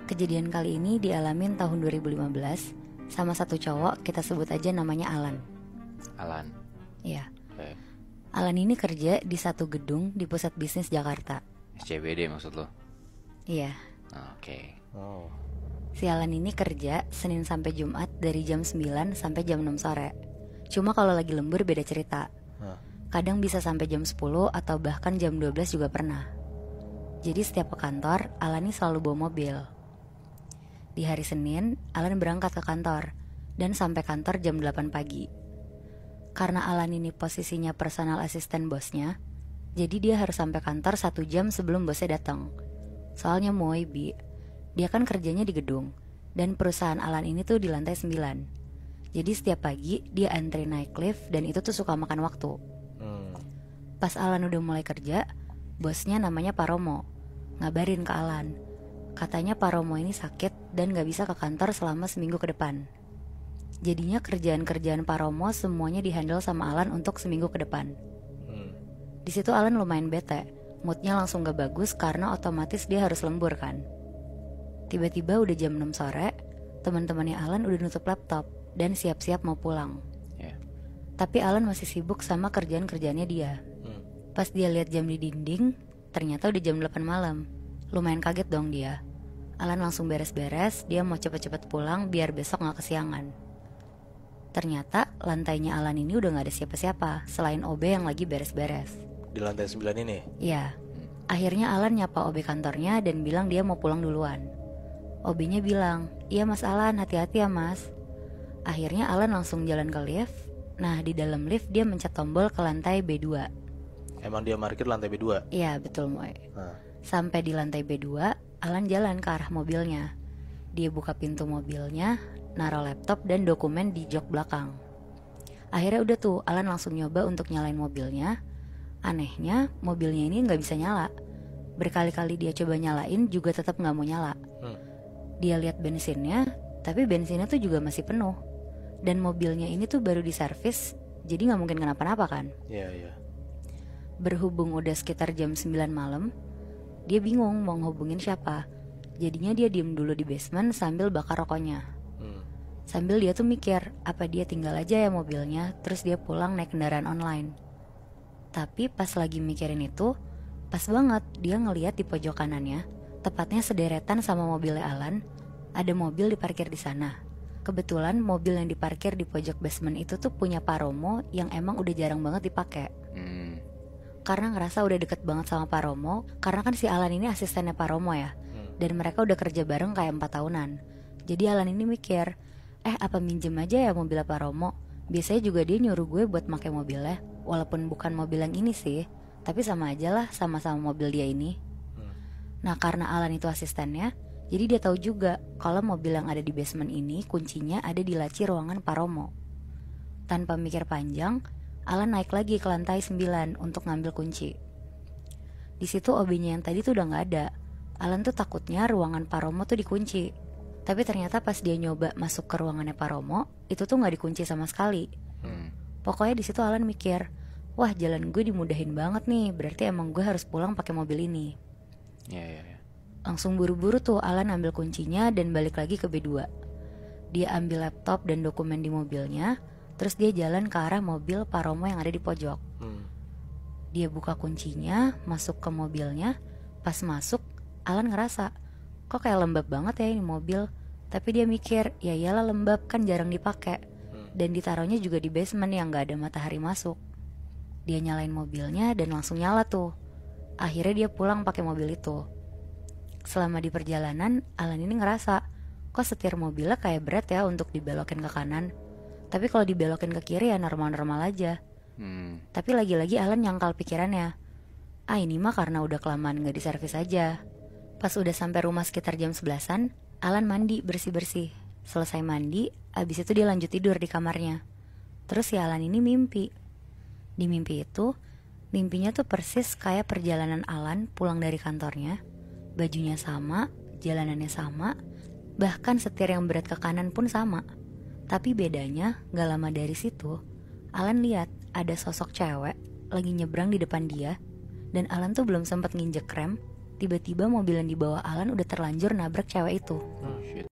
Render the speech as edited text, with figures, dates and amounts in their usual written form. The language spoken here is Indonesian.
Kejadian kali ini dialamin tahun 2015 sama satu cowok, kita sebut aja namanya Alan. Alan. Iya. Okay. Alan ini kerja di satu gedung di pusat bisnis Jakarta. SCBD maksud lo? Iya. Oke. Oh. Si Alan ini kerja Senin sampai Jumat dari jam 9 sampai jam 6 sore. Cuma kalau lagi lembur beda cerita. Kadang bisa sampai jam 10 atau bahkan jam 12 juga pernah. Jadi setiap ke kantor, Alan ini selalu bawa mobil. Di hari Senin, Alan berangkat ke kantor dan sampai kantor jam 8 pagi. Karena Alan ini posisinya personal asisten bosnya, jadi dia harus sampai kantor 1 jam sebelum bosnya datang. Soalnya Bi, dia kan kerjanya di gedung, dan perusahaan Alan ini tuh di lantai 9. Jadi setiap pagi dia antri naik lift dan itu tuh suka makan waktu. Pas Alan udah mulai kerja, bosnya namanya Pak Romo ngabarin ke Alan, katanya Pak Romo ini sakit dan gak bisa ke kantor selama seminggu ke depan. Jadinya kerjaan-kerjaan Pak Romo semuanya dihandle sama Alan untuk seminggu ke depan. Di situ Alan lumayan bete, moodnya langsung gak bagus karena otomatis dia harus lembur kan. Tiba-tiba udah jam 6 sore, teman-temannya Alan udah nutup laptop dan siap-siap mau pulang. Tapi Alan masih sibuk sama kerjaan-kerjaannya dia. Pas dia lihat jam di dinding, ternyata udah jam 8 malam. Lumayan kaget dong dia. Alan langsung beres-beres, dia mau cepet-cepet pulang biar besok gak kesiangan. Ternyata lantainya Alan ini udah gak ada siapa-siapa selain OB yang lagi beres-beres. Di lantai 9 ini? Iya. Akhirnya Alan nyapa OB kantornya dan bilang dia mau pulang duluan. OB-nya bilang, "Iya Mas Alan, hati-hati ya Mas." Akhirnya Alan langsung jalan ke lift. Nah di dalam lift dia mencet tombol ke lantai B2. Emang dia parkir lantai B2? Iya betul Moy. Sampai di lantai B2, Alan jalan ke arah mobilnya. Dia buka pintu mobilnya, naruh laptop dan dokumen di jok belakang. Akhirnya udah tuh, Alan langsung nyoba untuk nyalain mobilnya. Anehnya, mobilnya ini gak bisa nyala. Berkali-kali dia coba nyalain juga tetap gak mau nyala. Dia lihat bensinnya, tapi bensinnya tuh juga masih penuh. Dan mobilnya ini tuh baru diservis, jadi gak mungkin kenapa-napa kan. Iya. Berhubung udah sekitar jam 9 malam, dia bingung mau ngehubungin siapa. Jadinya dia diem dulu di basement sambil bakar rokoknya. Sambil dia tuh mikir, apa dia tinggal aja ya mobilnya, terus dia pulang naik kendaraan online. Tapi pas lagi mikirin itu, pas banget dia ngeliat di pojok kanannya, tepatnya sederetan sama mobilnya Alan, ada mobil diparkir di sana. Kebetulan mobil yang diparkir di pojok basement itu tuh punya Pak Romo yang emang udah jarang banget dipakai. Karena ngerasa udah deket banget sama Pak Romo, karena kan si Alan ini asistennya Pak Romo ya. Dan mereka udah kerja bareng kayak 4 tahunan. Jadi Alan ini mikir, apa minjem aja ya mobilnya Pak Romo. Biasanya juga dia nyuruh gue buat pakai mobilnya, walaupun bukan mobil yang ini sih, tapi sama aja lah, sama-sama mobil dia ini. Nah karena Alan itu asistennya, jadi dia tahu juga kalau mobil yang ada di basement ini kuncinya ada di laci ruangan Pak Romo. Tanpa mikir panjang, Alan naik lagi ke lantai 9 untuk ngambil kunci. Di situ OB-nya yang tadi tuh udah nggak ada. Alan tuh takutnya ruangan Pak Romo tuh dikunci. Tapi ternyata pas dia nyoba masuk ke ruangannya Pak Romo, itu tuh nggak dikunci sama sekali. Pokoknya di situ Alan mikir, wah jalan gue dimudahin banget nih, berarti emang gue harus pulang pakai mobil ini. Iya. Langsung buru-buru tuh Alan ambil kuncinya dan balik lagi ke B2. Dia ambil laptop dan dokumen di mobilnya, terus dia jalan ke arah mobil Pak Romo yang ada di pojok. Dia buka kuncinya, masuk ke mobilnya. Pas masuk, Alan ngerasa, kok kayak lembab banget ya ini mobil. Tapi dia mikir, ya iyalah lembab, kan jarang dipakai. Dan ditaruhnya juga di basement yang gak ada matahari masuk. Dia nyalain mobilnya dan langsung nyala tuh. Akhirnya dia pulang pakai mobil itu. Selama di perjalanan, Alan ini ngerasa, kok setir mobilnya kayak berat ya untuk dibelokin ke kanan. Tapi kalau dibelokin ke kiri ya normal-normal aja. Tapi lagi-lagi Alan nyangkal pikirannya, ini mah karena udah kelamaan gak diservis aja. Pas udah sampai rumah sekitar jam 11-an, Alan mandi bersih-bersih. Selesai mandi, abis itu dia lanjut tidur di kamarnya. Terus si Alan ini mimpi. Di mimpi itu, mimpinya tuh persis kayak perjalanan Alan pulang dari kantornya. Bajunya sama, jalanannya sama, bahkan setir yang berat ke kanan pun sama. Tapi bedanya, gak lama dari situ, Alan lihat ada sosok cewek lagi nyebrang di depan dia. Dan Alan tuh belum sempat nginjek rem, Tiba-tiba mobil yang dibawa Alan udah terlanjur nabrak cewek itu.